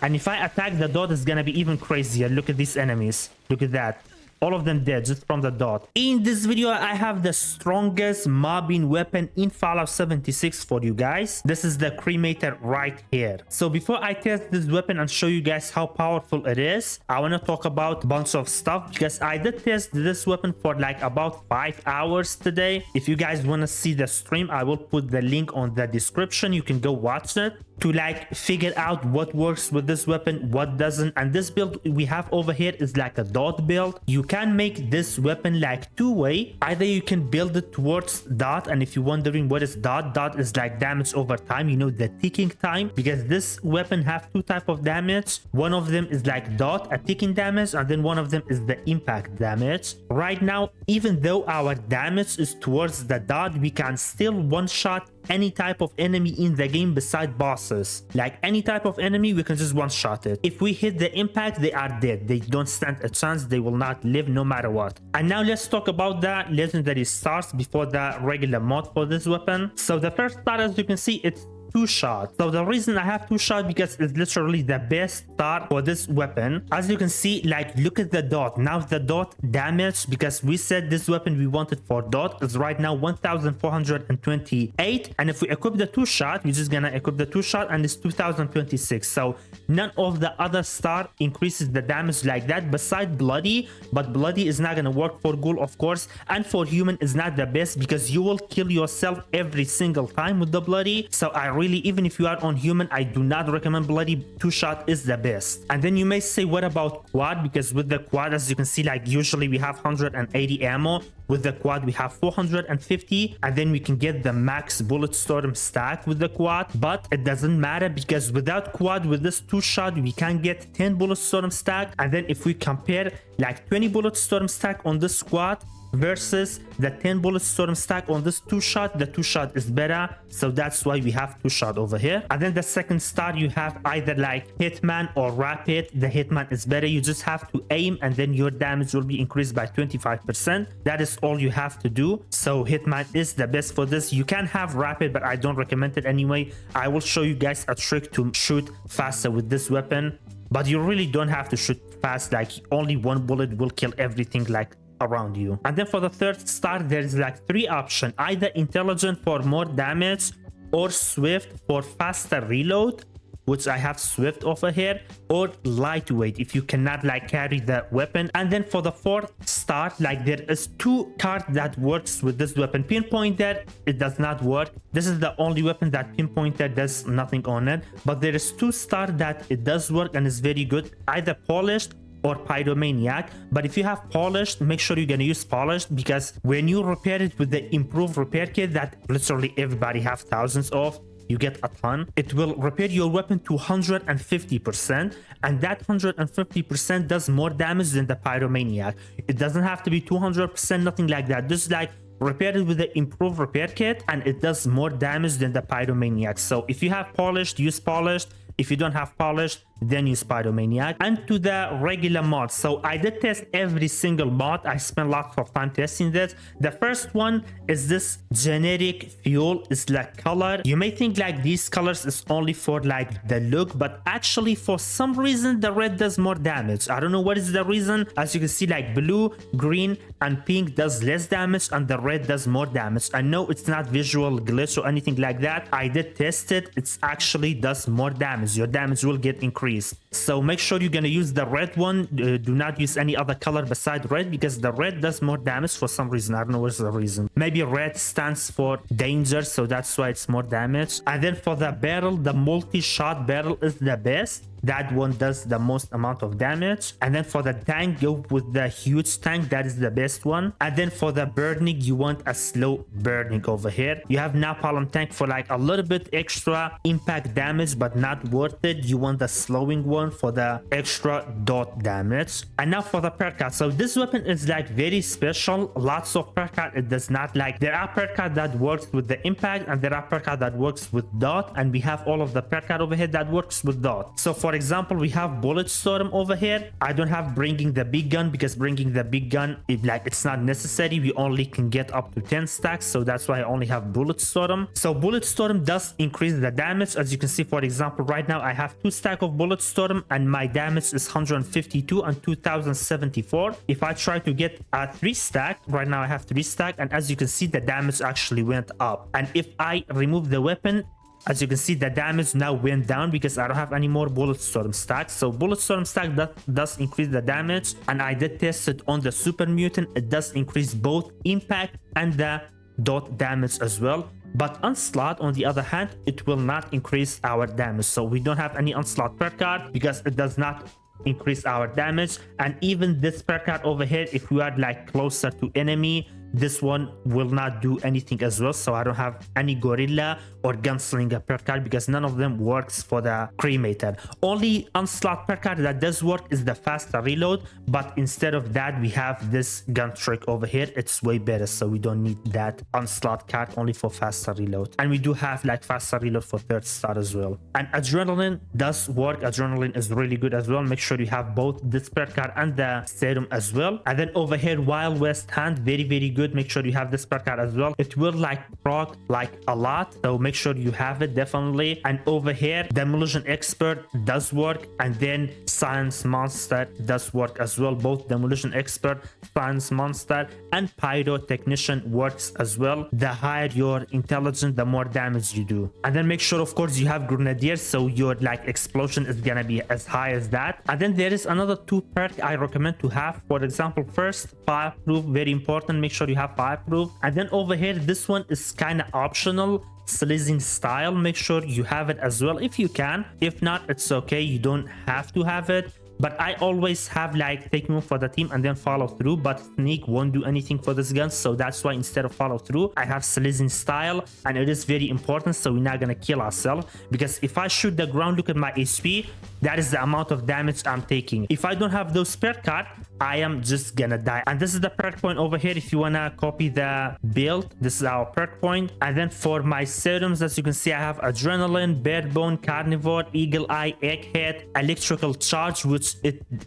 And if I attack the dot, it's gonna be even crazier. Look at these enemies. Look at that. All of them dead just from the dot. In this video, I have the strongest mobbing weapon in Fallout 76 for you guys. This is the Cremator right here. So before I test this weapon and show you guys how powerful it is, I want to talk about a bunch of stuff because I did test this weapon for like about 5 hours today. If you guys want to see the stream, I will put the link on the description. You can go watch it to like figure out what works with this weapon, what doesn't. And this build we have over here is like a dot build. You can make this weapon like two-way. Either you can build it towards dot, and if you're wondering what is dot, dot is like damage over time, you know, the ticking time, because this weapon have two type of damage. One of them is like dot, a ticking damage, and then one of them is the impact damage. Right now, even though our damage is towards the dot, we can still one-shot any type of enemy in the game beside bosses. Like any type of enemy, we can just one-shot it. If we hit the impact, they are dead. They don't stand a chance. They will not live no matter what. And now let's talk about the legendary stars before the regular mod for this weapon. So the first star, as you can see, it's two shot. So the reason I have two shot because it's literally the best start for this weapon. As you can see, like look at the dot. Now the dot damage, because we said this weapon we wanted for dot, is right now 1428, and if we equip the two shot, we're just gonna equip the two shot and it's 2026. So none of the other star increases the damage like that beside bloody, but bloody is not gonna work for ghoul, of course, and for human is not the best because you will kill yourself every single time with the bloody. So I really, even if you are on human, I do not recommend bloody. Two shot is the best. And then you may say, what about quad? Because with the quad, as you can see, like usually we have 180 ammo. With the quad we have 450, and then we can get the max bullet storm stack with the quad. But it doesn't matter because without quad, with this two shot, we can get 10 bullet storm stack. And then if we compare like 20 bullet storm stack on this quad versus the 10 bullet storm stack on this two shot, the two shot is better, so that's why we have two shot over here. And then the second star, you have either like hitman or rapid. The hitman is better. You just have to aim and then your damage will be increased by 25%. That is all you have to do. So hitman is the best for this. You can have rapid, but I don't recommend it anyway. I will show you guys a trick to shoot faster with this weapon, but you really don't have to shoot fast. Like only one bullet will kill everything like around you. And then for the third star, there is like three options: either intelligent for more damage, or swift for faster reload, which I have swift over here, or lightweight if you cannot like carry the weapon. And then for the fourth star, like there is two cards that works with this weapon. Pinpointer, it does not work. This is the only weapon that pinpointer does nothing on it, but there is two star that it does work and is very good, either polished or pyromaniac. But if you have polished, make sure you're gonna use polished, because when you repair it with the improved repair kit that literally everybody have thousands of, you get a ton, it will repair your weapon to 150%, and that 150% does more damage than the pyromaniac. It doesn't have to be 200%, nothing like that. Just like repair it with the improved repair kit and it does more damage than the pyromaniac. So if you have polished, use polished. If you don't have polished, then use pyromaniac. And to the regular mods, so I did test every single mod. I spent lots of time testing this. The first one is this generic fuel. It's like color. You may think like these colors is only for like the look, but actually for some reason the red does more damage. I don't know what is the reason. As you can see, like blue, green, and pink does less damage, and the red does more damage. I know it's not visual glitch or anything like that. I did test it. It's actually does more damage. Your damage will get increased. So make sure you're gonna use the red one. Do not use any other color beside red, because the red does more damage for some reason. I don't know what's the reason. Maybe red stands for danger, so that's why it's more damage. And then for the barrel, the multi-shot barrel is the best. That one does the most amount of damage. And then for the tank, go with the huge tank. That is the best one. And then for the burning, you want a slow burning over here. You have napalm tank for like a little bit extra impact damage, but not worth it. You want the slowing one for the extra dot damage. And now for the perk card. So this weapon is like very special. Lots of perk card it does not like. There are perk card that works with the impact, and there are perk card that works with dot. And we have all of the perk card over here that works with dot. So for example, we have bullet storm over here. I don't have bringing the big gun because bringing the big gun, it's not necessary. We only can get up to 10 stacks, so that's why I only have bullet storm. So bullet storm does increase the damage. As you can see, for example, right now I have 2 stacks of bullet storm and my damage is 152 and 2074. If I try to get a 3 stack, right now I have 3 stack, and as you can see, the damage actually went up. And if I remove the weapon, as you can see, the damage now went down because I don't have any more bullet storm stacks. So bullet storm stack does increase the damage, and I did test it on the super mutant. It does increase both impact and the dot damage as well. But onslaught, on the other hand, it will not increase our damage. So we don't have any onslaught perk card because it does not increase our damage. And even this perk card over here, if we are like closer to enemy, this one will not do anything as well. So I don't have any gorilla or gunslinger perk card because none of them works for the cremator. Only onslaught perk card that does work is the faster reload, but instead of that we have this gun trick over here. It's way better, so we don't need that onslaught card, only for faster reload. And we do have like faster reload for 3rd star as well. And adrenaline does work. Adrenaline is really good as well. Make sure you have both this perk card and the serum as well. And then over here, Wild West Hand, very good. Make sure you have this perk card as well. It will like proc like a lot, so make sure you have it definitely. And over here, Demolition Expert does work, and then Science Monster does work as well. Both Demolition Expert, Science Monster, and Pyrotechnician works as well. The higher your intelligence, the more damage you do. And then make sure, of course, you have Grenadier, so your like explosion is gonna be as high as that. And then there is another 2 perk I recommend to have. For example, first, Fireproof, very important. Make sure you have Fireproof. And then over here, this one is kind of optional. Slizing Style, make sure you have it as well if you can. If not, it's okay, you don't have to have it. But I always have like take move for the team and then follow through, but sneak won't do anything for this gun, so that's why instead of follow through I have Slizing Style. And it is very important, so we're not gonna kill ourselves, because if I shoot the ground, look at my HP, that is the amount of damage I'm taking. If I don't have those perk card, I am just gonna die. And this is the perk point over here. If you wanna copy the build, this is our perk point. And then for my serums, as you can see, I have Adrenaline, Barebone, Carnivore, Eagle Eye, Egghead, Electrical Charge, which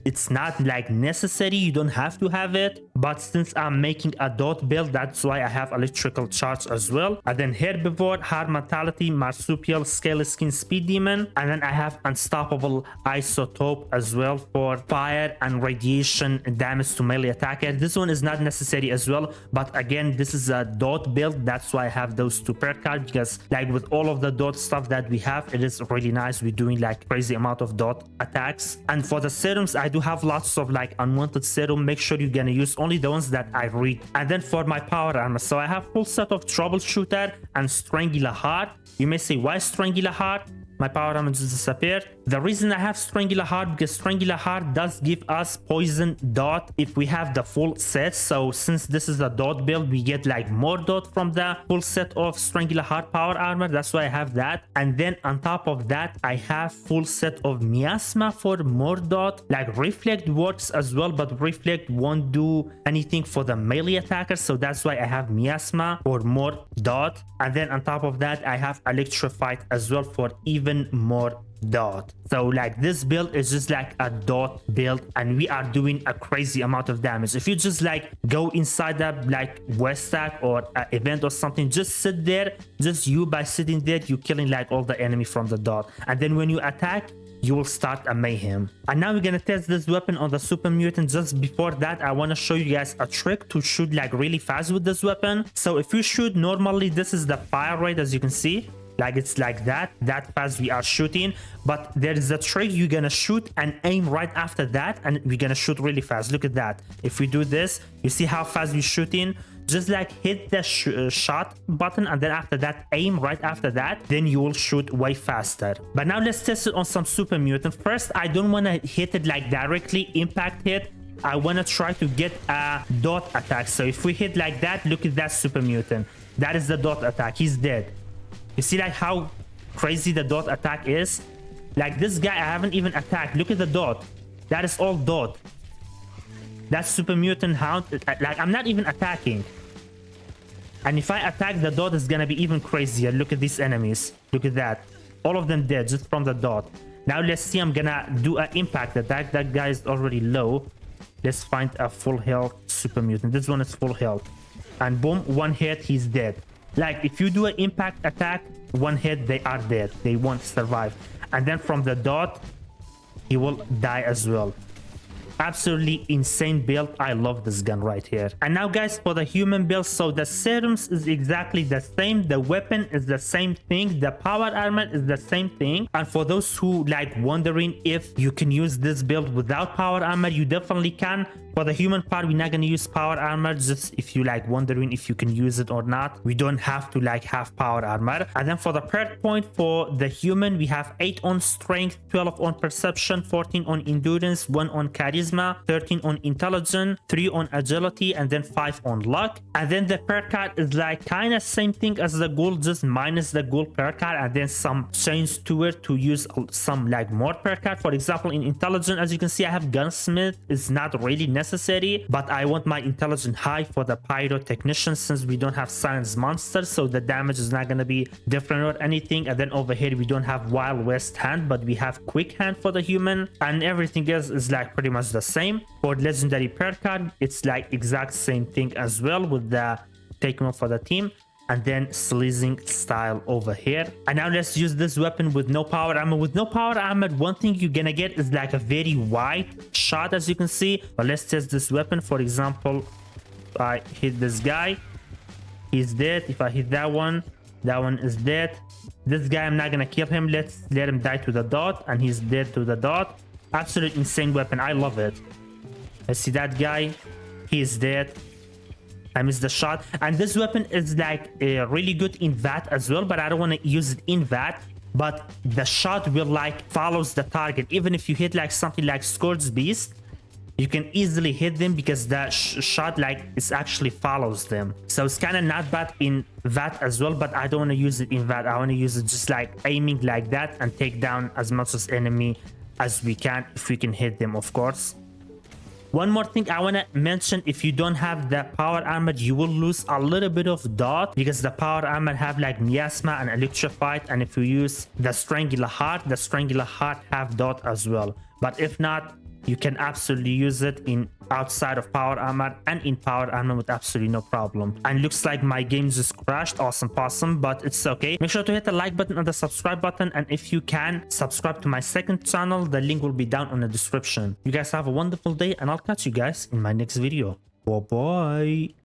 it's not like necessary, you don't have to have it, but since I'm making a dot build, that's why I have Electrical Charge as well. And then Herbivore, Hard Mentality, Marsupial, Scale Skin, Speed Demon. And then I have Unstoppable Isotope as well for fire and radiation damage to melee attacker. This one is not necessary as well, but again, this is a dot build, that's why I have those 2 perk cards, because like with all of the dot stuff that we have, it is really nice. We're doing like crazy amount of dot attacks. And for the serums, I do have lots of like unwanted serum. Make sure you're gonna use only the ones that I read. And then for my power armor, so I have full set of Troubleshooter and Strangler Heart. You may say, why Strangler Heart? My power armor just disappeared. The reason I have Strangler Heart, because Strangler Heart does give us poison dot if we have the full set. So since this is a dot build, we get like more dot from the full set of Strangler Heart power armor. That's why I have that. And then on top of that, I have full set of Miasma for more dot. Like Reflect works as well, but Reflect won't do anything for the melee attacker. So that's why I have Miasma for more dot. And then on top of that, I have Electrified as well for even more dot. So like this build is just like a dot build, and we are doing a crazy amount of damage. If you just like go inside that like West Stack or an event or something, just sit there, just you by sitting there, you're killing like all the enemy from the dot. And then when you attack, you will start a mayhem. And now we're gonna test this weapon on the super mutant. Just before that, I want to show you guys a trick to shoot like really fast with this weapon. So if you shoot normally, this is the fire rate, as you can see, like it's like that fast we are shooting. But there is a trick, you're gonna shoot and aim right after that, and we're gonna shoot really fast. Look at that. If we do this, you see how fast we're shooting. Just like hit the shot button, and then after that aim right after that, then you will shoot way faster. But now let's test it on some super mutant. First, I don't want to hit it like directly impact hit. I want to try to get a dot attack. So if we hit like that, look at that super mutant, that is the dot attack, he's dead. You see like how crazy the dot attack is? Like this guy I haven't even attacked, look at the dot, that is all dot. That's super mutant hound, like I'm not even attacking. And if I attack, the dot is gonna be even crazier. Look at these enemies, look at that, all of them dead just from the dot. Now let's see. I'm gonna do an impact attack. That guy is already low. Let's find a full health super mutant. This one is full health. And boom, one hit, he's dead. Like, if you do an impact attack, one hit, they are dead. They won't survive. And then from the dot, he will die as well. Absolutely insane build. I love this gun right here. And now guys, for the human build, so the serums is exactly the same, the weapon is the same thing, the power armor is the same thing. And for those who like wondering if you can use this build without power armor, you definitely can. For the human part, we're not gonna use power armor. Just if you like wondering if you can use it or not, we don't have to like have power armor. And then for the perk point for the human, we have 8 on strength, 12 on perception, 14 on endurance, 1 on charisma, 13 on intelligence, 3 on agility, and then 5 on luck. And then the perk card is like kind of same thing as the ghoul, just minus the ghoul perk card, and then some change to it to use some like more perk card. For example, in intelligence, as you can see, I have gunsmith. It's not really necessary, but I want my intelligence high for the pyrotechnician since we don't have science monsters, so the damage is not going to be different or anything. And then over here we don't have wild west hand, but we have quick hand for the human, and everything else is like pretty much the same. For legendary perk card, it's like exact same thing as well with the take one for the team, and then sleazing style over here. And now let's use this weapon with no power armor. With no power armor, one thing you're gonna get is like a very wide shot, as you can see. But let's test this weapon. For example, if I hit this guy, he's dead. If I hit that one is dead. This guy, I'm not gonna kill him. Let's let him die to the dot, and he's dead to the dot. Absolute insane weapon. I love it. Let's see that guy, he's dead. I missed the shot. And this weapon is like really good in VAT as well, but I don't want to use it in VAT. But the shot will like follows the target. Even if you hit like something like Scourge Beast, you can easily hit them because the shot like it actually follows them. So it's kind of not bad in VAT as well, but I don't want to use it in VAT. I want to use it just like aiming like that and take down as much as enemy as we can, if we can hit them, of course. One more thing I want to mention, if you don't have the power armor, you will lose a little bit of dot because the power armor have like miasma and electrified, and if you use the strangular heart have dot as well. But if not, you can absolutely use it in outside of power armor and in power armor with absolutely no problem. And looks like my game just crashed. Awesome possum, but it's okay. Make sure to hit the like button and the subscribe button, and if you can, subscribe to my second channel. The link will be down in the description. You guys have a wonderful day, and I'll catch you guys in my next video. Bye bye.